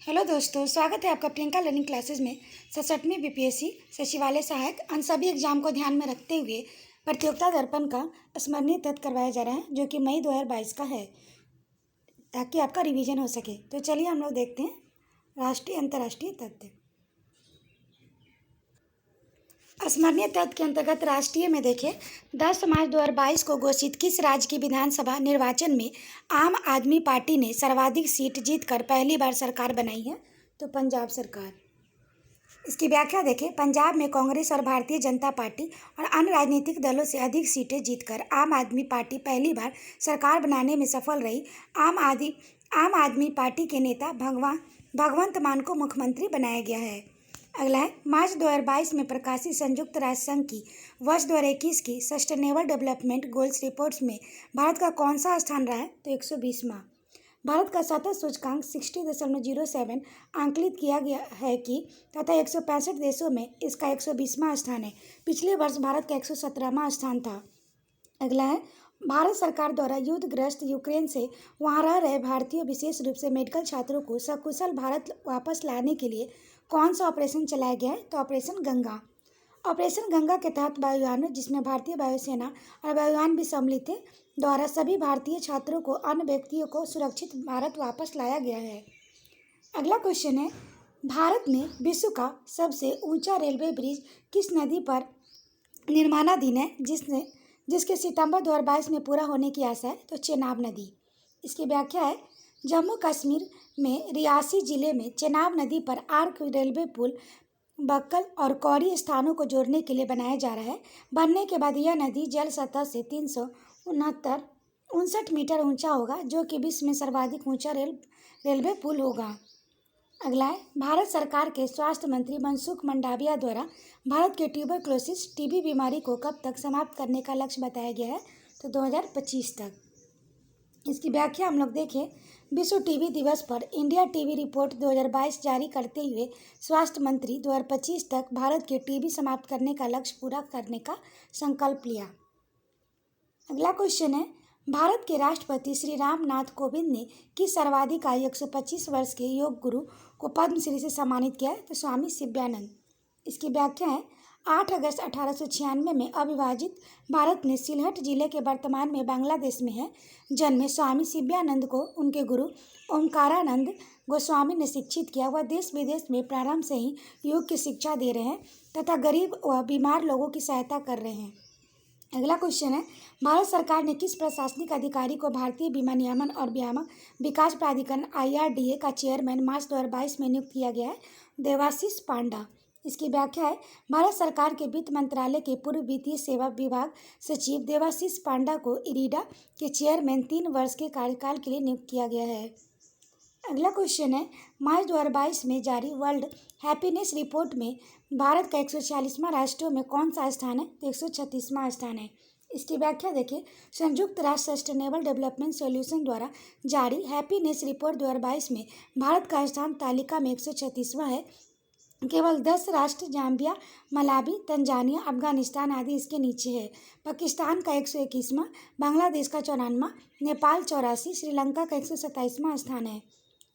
Hello दोस्तों, स्वागत है आपका प्रियंका लर्निंग क्लासेस में। 67वीं बीपीएससी सचिवालय सहायक अन्य सभी एग्जाम को ध्यान में रखते हुए प्रतियोगिता दर्पण का स्मरणीय तथ्य करवाया जा रहा है, जो कि मई 2022 का है, ताकि आपका रिवीजन हो सके। तो चलिए हम लोग देखते हैं राष्ट्रीय अंतर्राष्ट्रीय तथ्य। स्मरणीय तथ्य के अंतर्गत राष्ट्रीय में देखें, 10 मार्च 2022 को घोषित किस राज्य की विधानसभा निर्वाचन में आम आदमी पार्टी ने सर्वाधिक सीट जीतकर पहली बार सरकार बनाई है? तो पंजाब सरकार। इसकी व्याख्या देखें, पंजाब में कांग्रेस और भारतीय जनता पार्टी और अन्य राजनीतिक दलों से अधिक सीटें जीतकर आम आदमी पार्टी पहली बार सरकार बनाने में सफल रही। आम आदमी पार्टी के नेता भगवंत मान को मुख्यमंत्री बनाया गया है। अगला है, मार्च 2022 में प्रकाशित संयुक्त राष्ट्र संघ की वर्ष 2021 की सस्टेनेबल डेवलपमेंट गोल्स रिपोर्ट्स में भारत का कौन सा स्थान रहा है? तो 120वां। भारत का सतत सूचकांक 60.07 आंकलित किया गया है कि तथा 165 देशों में इसका 120वां स्थान है। पिछले वर्ष भारत का 117वां स्थान था। अगला है, भारत सरकार द्वारा युद्धग्रस्त यूक्रेन से वहां रह रहे भारतीयों, विशेष रूप से मेडिकल छात्रों को सकुशल भारत वापस लाने के लिए कौन सा ऑपरेशन चलाया गया है? तो ऑपरेशन गंगा। ऑपरेशन गंगा के तहत वायुयान, जिसमें भारतीय वायुसेना और वायुयान भी सम्मिलित थे, द्वारा सभी भारतीय छात्रों को अन्य व्यक्तियों को सुरक्षित भारत वापस लाया गया है। अगला क्वेश्चन है, भारत में विश्व का सबसे ऊंचा रेलवे ब्रिज किस नदी पर निर्माणाधीन है, जिसके सितंबर 2022 में पूरा होने की आशा है? तो चेनाब नदी। इसकी व्याख्या है, जम्मू कश्मीर में रियासी जिले में चेनाब नदी पर आर्क रेलवे पुल बक्कल और कौरी स्थानों को जोड़ने के लिए बनाया जा रहा है। बनने के बाद यह नदी जल सतह से 369 मीटर ऊंचा होगा, जो कि विश्व में सर्वाधिक ऊंचा रेलवे पुल होगा। अगला है, भारत सरकार के स्वास्थ्य मंत्री मनसुख मंडाविया द्वारा भारत के ट्यूबरक्लोसिस टीबी बीमारी को कब तक समाप्त करने का लक्ष्य बताया गया है? तो 2025 तक। इसकी व्याख्या हम लोग देखें, विश्व टीबी दिवस पर इंडिया टीबी रिपोर्ट 2022 जारी करते हुए स्वास्थ्य मंत्री 2025 तक भारत के टीबी समाप्त करने का लक्ष्य पूरा करने का संकल्प लिया। अगला क्वेश्चन है, भारत के राष्ट्रपति श्री रामनाथ कोविंद ने किस सर्वाधिक आयु 125 वर्ष के योग गुरु को पद्मश्री से सम्मानित किया है? तो स्वामी शिवानंद। इसकी व्याख्या है, 8 अगस्त 1896 में अविभाजित भारत में सिलहट जिले के वर्तमान में बांग्लादेश में है जन्मे स्वामी शिवानंद को उनके गुरु ओमकारानंद गोस्वामी ने शिक्षित किया। वह देश विदेश में प्रारंभ से ही योग की शिक्षा दे रहे हैं तथा गरीब व बीमार लोगों की सहायता कर रहे हैं। अगला क्वेश्चन है, भारत सरकार ने किस प्रशासनिक अधिकारी को भारतीय बीमा नियामन और व्यायाम विकास प्राधिकरण IRDA का चेयरमैन मार्च 2022 में नियुक्त किया गया है? देवाशीष पांडा। इसकी व्याख्या है, भारत सरकार के वित्त मंत्रालय के पूर्व वित्तीय सेवा विभाग सचिव देवाशीष पांडा को इरीडा के चेयरमैन 3 वर्ष के कार्यकाल के लिए नियुक्त किया गया है। अगला क्वेश्चन है, मार्च 2022 में जारी वर्ल्ड हैप्पीनेस रिपोर्ट में भारत का 146वां राष्ट्रों में कौन सा स्थान है? तो 136वां स्थान है। इसकी व्याख्या देखिए, संयुक्त राष्ट्र सस्टेनेबल डेवलपमेंट सॉल्यूशन द्वारा जारी हैप्पीनेस रिपोर्ट 2022 में भारत का स्थान तालिका में 136वां है। केवल 10 राष्ट्र जाम्बिया, मलावी, तंजानिया, अफगानिस्तान आदि इसके नीचे है। पाकिस्तान का 121वां, बांग्लादेश का 94वां, नेपाल 84, श्रीलंका का 127वां स्थान है।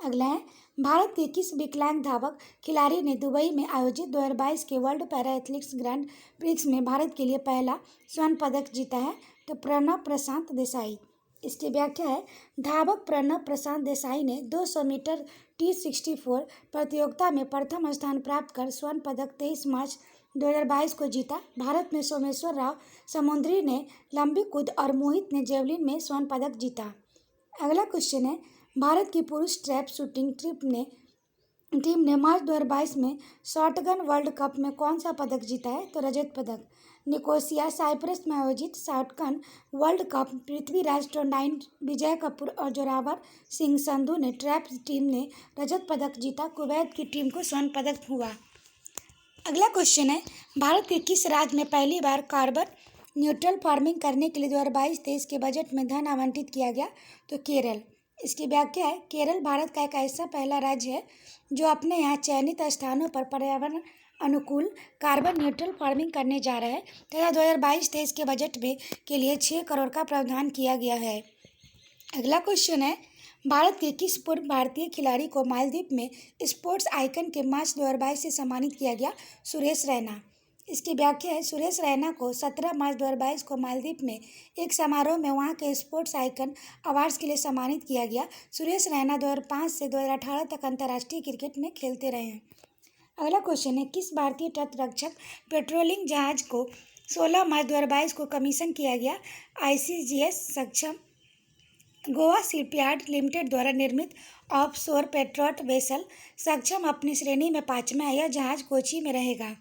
अगला है, भारत के किस विकलांग धावक खिलाड़ी ने दुबई में आयोजित 2022 के world para athletics grand prix में भारत के लिए पहला स्वर्ण पदक जीता है? तो प्रणव प्रशांत देसाई। इसकी व्याख्या है, धावक प्रणव प्रशांत देसाई ने 200 मीटर T64 प्रतियोगिता में प्रथम स्थान प्राप्त कर स्वर्ण पदक 23 मार्च 2022 को जीता। भारत में सोमेश्वर राव समुद्री ने लंबी कूद और मोहित ने जेवलिन में स्वर्ण पदक जीता। अगला क्वेश्चन है, भारत की पुरुष ट्रैप शूटिंग टीम ने मार्च 2022 में शॉटगन वर्ल्ड कप में कौन सा पदक जीता है? तो रजत पदक। निकोसिया साइप्रस में आयोजित शॉटगन वर्ल्ड कप पृथ्वीराज टोंडाइन, विजय कपूर और जोरावर सिंह संधू ने ट्रैप टीम ने रजत पदक जीता। कुवैत की टीम को स्वर्ण पदक हुआ। अगला क्वेश्चन है, भारत के किस राज्य में पहली बार कार्बन न्यूट्रल फार्मिंग करने के लिए 2022-23 के बजट में धन आवंटित किया गया? तो केरल। इसकी व्याख्या है, केरल भारत का एक ऐसा पहला राज्य है जो अपने यहाँ चयनित स्थानों पर पर्यावरण अनुकूल कार्बन न्यूट्रल फार्मिंग करने जा रहा है तथा 2022-23 के बजट में के लिए 6 करोड़ का प्रावधान किया गया है। अगला क्वेश्चन है, भारत के किस पूर्व भारतीय खिलाड़ी को मालदीव में स्पोर्ट्स आइकन के मार्च 2022 से सम्मानित किया गया? सुरेश रैना। इसकी व्याख्या है, सुरेश रैना को 17 मार्च 2022 को मालदीव में एक समारोह में वहां के स्पोर्ट्स आइकन अवार्ड्स के लिए सम्मानित किया गया। सुरेश रैना 2005 से 2018 तक अंतर्राष्ट्रीय क्रिकेट में खेलते रहे हैं। अगला क्वेश्चन है, किस भारतीय तटरक्षक पेट्रोलिंग जहाज को 16 मार्च 2022 को कमीशन किया गया? आईसीजीएस सक्षम गोवा शिपयार्ड लिमिटेड द्वारा निर्मित ऑफशोर पेट्रोल वेसल सक्षम अपनी श्रेणी में 5वां है। यह जहाज कोची में रहेगा।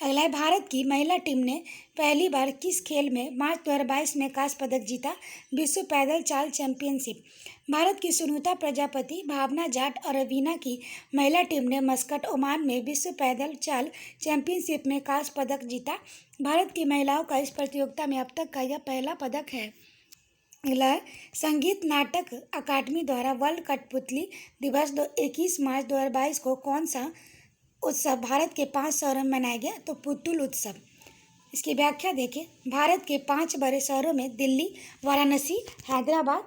अगला है, भारत की महिला टीम ने पहली बार किस खेल में मार्च 2022 में कांस्य पदक जीता? विश्व पैदल चाल चैंपियनशिप। भारत की सुनीता प्रजापति, भावना जाट और रवीना की महिला टीम ने मस्कट, ओमान में विश्व पैदल चाल चैंपियनशिप में कांस्य पदक जीता। भारत की महिलाओं का इस प्रतियोगिता में अब तक का यह पहला पदक है। अगला है, संगीत नाटक अकादमी द्वारा वर्ल्ड कठपुतली दिवस 21 मार्च 2022 को कौन सा उत्सव भारत के 5 शहरों में मनाया गया? तो पुतुल उत्सव। इसकी व्याख्या देखें, भारत के 5 बड़े शहरों में दिल्ली, वाराणसी, हैदराबाद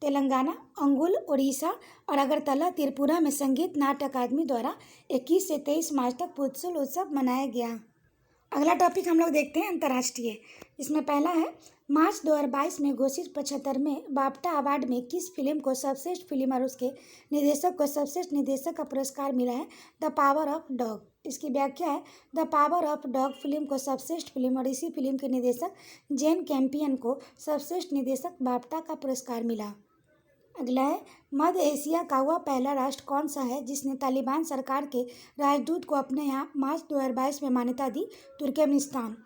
तेलंगाना, अंगुल उड़ीसा और अगरतला त्रिपुरा में संगीत नाट्य अकादमी द्वारा 21 से 23 मार्च तक पुतुल उत्सव मनाया गया। अगला टॉपिक हम लोग देखते हैं अंतर्राष्ट्रीय, जिसमें पहला है, मार्च 2022 में घोषित 75वें बाफ्टा अवार्ड में किस फिल्म को सर्वश्रेष्ठ फिल्म और उसके निर्देशक को सर्वश्रेष्ठ निर्देशक का पुरस्कार मिला है? The power of dog. इसकी व्याख्या है, the power of dog film को सर्वश्रेष्ठ फिल्म और इसी फिल्म के निर्देशक जेन कैम्पियन को सर्वश्रेष्ठ निर्देशक बाफ्टा का पुरस्कार मिला। अगला है, मध्य एशिया का वह पहला राष्ट्र कौन सा है जिसने तालिबान सरकार के राजदूत को अपने यहाँ मार्च 2022 में मान्यता दी? तुर्कमेनिस्तान।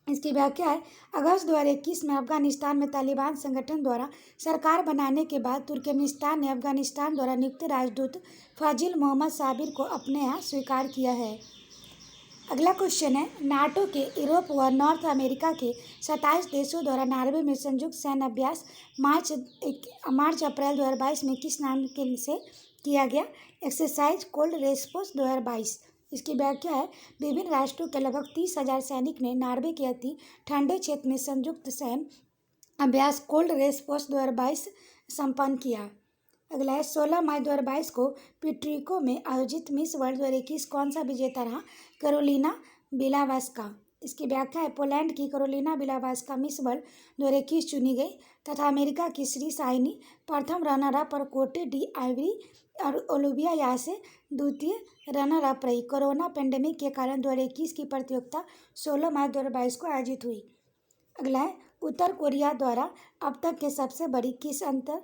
इसकी व्याख्या है, अगस्त 2021 में अफगानिस्तान में तालिबान संगठन द्वारा सरकार बनाने के बाद तुर्कमेनिस्तान ने अफगानिस्तान द्वारा नियुक्त राजदूत फाजिल मोहम्मद साबिर को अपने यहाँ स्वीकार किया है। अगला क्वेश्चन है, नाटो के यूरोप व नॉर्थ अमेरिका के 27 देशों द्वारा नॉर्वे में संयुक्त सैन्य अभ्यास मार्च अप्रैल 2022 में किस नाम के से किया गया? Exercise cold response 2022। इसकी व्याख्या है, विभिन्न राष्ट्रों के लगभग 30,000 सैनिक ने नॉर्वे के अति ठंडे क्षेत्र में संयुक्त सैन्य अभ्यास कोल्ड रेस्पॉन्स 2022 संपन्न किया। अगला है, 16 मई 2022 को पिट्रिको में आयोजित मिस वर्ल्ड 2021 कौन सा विजेता रहा? कैरोलिना बिलावास्का। इसकी व्याख्या है, पोलैंड की कैरोलिना बिलावास्का मिस वर्ल्ड 2021 चुनी गई तथा अमेरिका की श्री साइनी प्रथम रनर अप और कोटे डी आइवरी और ओलिविया यासे द्वितीय रनर अप रही। कोरोना पेंडेमिक के कारण 2021 की प्रतियोगिता 16 मार्च 2022 को आयोजित हुई। अगला है, उत्तर कोरिया द्वारा अब तक के सबसे बड़ी किस अंतर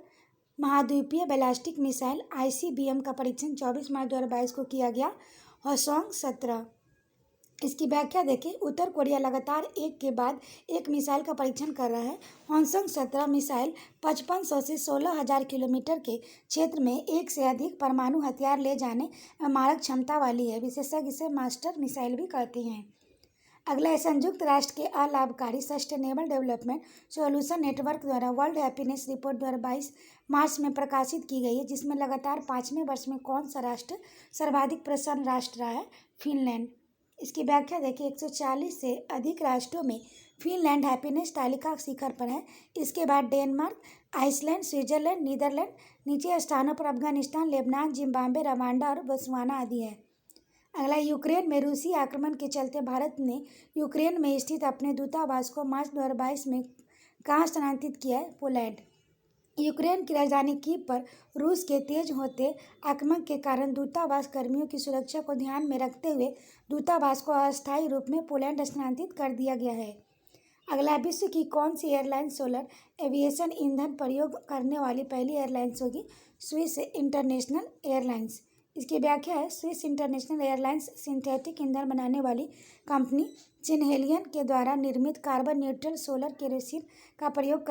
महाद्वीपीय बैलिस्टिक मिसाइल ICBM का परीक्षण 24 मार्च 2022 को किया गया? हॉसोंग 17। इसकी व्याख्या देखें, उत्तर कोरिया लगातार एक के बाद एक मिसाइल का परीक्षण कर रहा है। हॉसोंग 17 मिसाइल 5500 से 16,000 किलोमीटर के क्षेत्र में एक से अधिक परमाणु हथियार ले जाने मारक क्षमता वाली है। विशेषज्ञ इसे मास्टर मिसाइल भी कहते हैं। अगला है, संयुक्त राष्ट्र के अलाभकारी सस्टेनेबल डेवलपमेंट सॉल्यूशन नेटवर्क द्वारा वर्ल्ड हैप्पीनेस रिपोर्ट 2022 मार्च में प्रकाशित की गई है, जिसमें लगातार 5वें वर्ष में कौन सा राष्ट्र सर्वाधिक प्रसन्न राष्ट्र रहा है? फिनलैंड। इसकी व्याख्या देखिए, 140 से अधिक राष्ट्रों में फिनलैंड हैप्पीनेस तालिका शिखर पर है। इसके बाद डेनमार्क, आइसलैंड, स्विट्जरलैंड, नीदरलैंड, नीचे स्थानों पर अफगानिस्तान, लेबनान, जिम्बाब्वे, रवांडा और बोत्सवाना आदि है। अगला, यूक्रेन में रूसी आक्रमण के चलते भारत ने यूक्रेन में स्थित अपने दूतावास को मार्च 2022 में कहाँ स्थानांतरित किया है? पोलैंड। यूक्रेन की राजधानी कीव पर रूस के तेज होते आक्रमण के कारण दूतावास कर्मियों की सुरक्षा को ध्यान में रखते हुए दूतावास को अस्थायी रूप में पोलैंड स्थानांतरित कर दिया गया है। अगला, विश्व की कौन सी एयरलाइन सोलर एविएशन ईंधन प्रयोग करने वाली पहली एयरलाइंस होगी? Swiss international airlines. इसकी व्याख्या है, स्विस इंटरनेशनल एयरलाइंस सिंथेटिक ईंधन बनाने वाली कंपनी सिनहेलियन के द्वारा निर्मित कार्बन न्यूट्रल सोलर केरोसिन का प्रयोग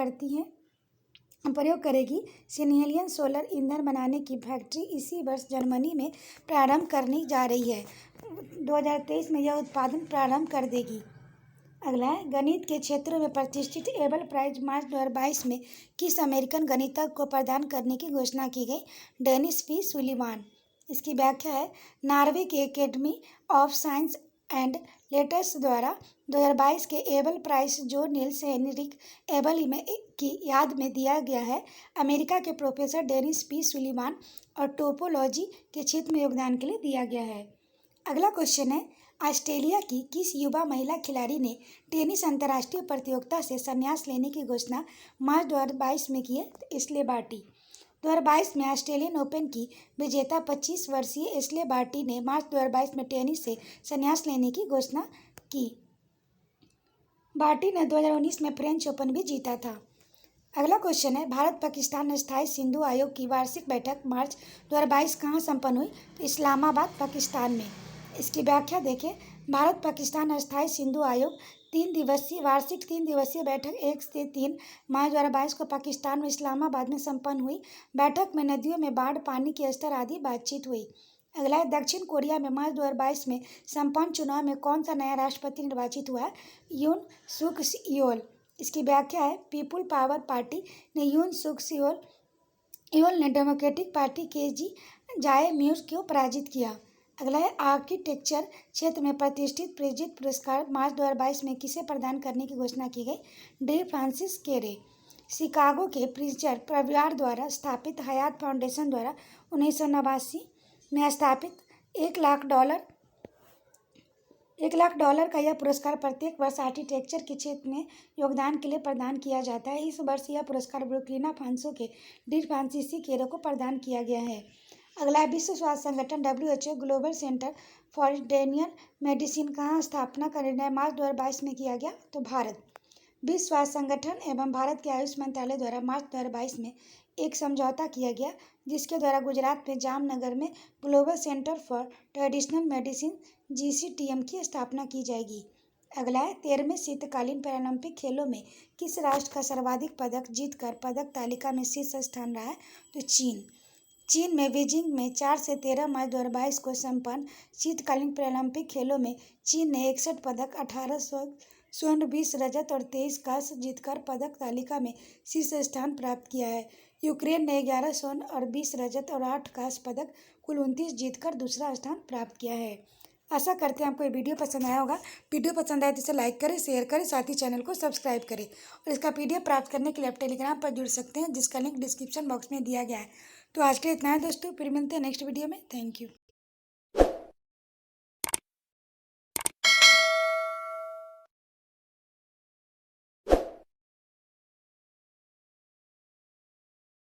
करेगी। सिनहेलियन सोलर ईंधन बनाने की फैक्ट्री इसी वर्ष जर्मनी में प्रारंभ करने जा रही है। 2023 में यह उत्पादन प्रारंभ कर देगी। अगला है, गणित के क्षेत्र में प्रतिष्ठित एबल प्राइज मार्च 2022 में किस अमेरिकन गणितज्ञ को प्रदान करने की घोषणा की गई? Dennis P Sullivan. इसकी व्याख्या है, नॉर्वे की academy of science and letters द्वारा 2022 के एबल प्राइज जो नील्स हेनरिक एबल की याद में दिया गया है। अमेरिका के प्रोफेसर डेनिस पी सुलीवान और टोपोलॉजी के क्षेत्र में योगदान के लिए दिया गया है। अगला क्वेश्चन है, ऑस्ट्रेलिया की किस युवा महिला खिलाड़ी ने टेनिस अंतर्राष्ट्रीय प्रतियोगिता से संन्यास लेने की घोषणा मार्च 2022 में की है? Ashleigh Barty. 2022 में ऑस्ट्रेलियन ओपन की विजेता 25 वर्षीय एश्ले बार्टी ने मार्च 2022 में टेनिस से संन्यास लेने की घोषणा की। बार्टी ने 2019 में फ्रेंच ओपन भी जीता था। अगला क्वेश्चन है, भारत पाकिस्तान अस्थायी सिंधु आयोग की वार्षिक बैठक मार्च 2022 कहाँ संपन्न हुई? तो इस्लामाबाद, पाकिस्तान में। इसकी व्याख्या देखें। भारत पाकिस्तान अस्थायी सिंधु आयोग वार्षिक 3 दिवसीय बैठक 1 से 3 मार्च 2022 को पाकिस्तान में इस्लामाबाद में संपन्न हुई। बैठक में नदियों में बाढ़, पानी के स्तर आदि बातचीत हुई। अगला है, दक्षिण कोरिया में मार्च 2022 में संपन्न चुनाव में कौन सा नया राष्ट्रपति निर्वाचित हुआ है? यून सुक योल। इसकी व्याख्या है, पीपुल पावर पार्टी ने यून सुक योल ने डेमोक्रेटिक पार्टी के जाए म्यूज को पराजित किया। अगला है, आर्किटेक्चर क्षेत्र में प्रतिष्ठित प्रेजित पुरस्कार मार्च 2022 में किसे प्रदान करने की घोषणा की गई? डी फ्रांसिस केरे। शिकागो के प्रिंचर परिवार द्वारा स्थापित हयात फाउंडेशन द्वारा 1989 में स्थापित $1 लाख का यह पुरस्कार प्रत्येक वर्ष आर्किटेक्चर के क्षेत्र में योगदान के लिए प्रदान किया जाता है। इस वर्ष यह पुरस्कार बुर्किना फासो के डी फ्रांसिसी केरो को प्रदान किया गया है। अगला, विश्व स्वास्थ्य संगठन WHO global centre for interior medicine कहाँ स्थापना का निर्णय मार्च 2022 में किया गया? तो भारत। विश्व स्वास्थ्य संगठन एवं भारत के आयुष मंत्रालय द्वारा मार्च 2022 में एक समझौता किया गया, जिसके द्वारा गुजरात में जामनगर में global centre for traditional medicine GCTM की स्थापना की जाएगी। अगला है, 13वें शीतकालीन पैरालंपिक खेलों में किस राष्ट्र का सर्वाधिक पदक जीतकर पदक तालिका में शीर्ष स्थान रहा है? तो चीन में बीजिंग में 4 से 13 मार्च 2022 को संपन्न शीतकालीन पैरालंपिक खेलों में चीन ने 61 पदक, 18 स्वर्ण, 20 रजत और 23 कांस्य जीतकर पदक तालिका में शीर्ष स्थान प्राप्त किया है। यूक्रेन ने 11 स्वर्ण और 20 रजत और 8 कांस्य पदक कुल 29 जीतकर दूसरा स्थान प्राप्त किया है। आशा करते हैं आपको ये वीडियो पसंद आया होगा। वीडियो पसंद आए तो इसे लाइक करें, शेयर करें, साथ ही चैनल को सब्सक्राइब करें। और इसका PDF प्राप्त करने के लिए आप टेलीग्राम पर जुड़ सकते हैं, जिसका लिंक डिस्क्रिप्शन बॉक्स में दिया गया है। तो आज के लिए इतना है दोस्तों, फिर मिलते हैं नेक्स्ट वीडियो में। Thank you.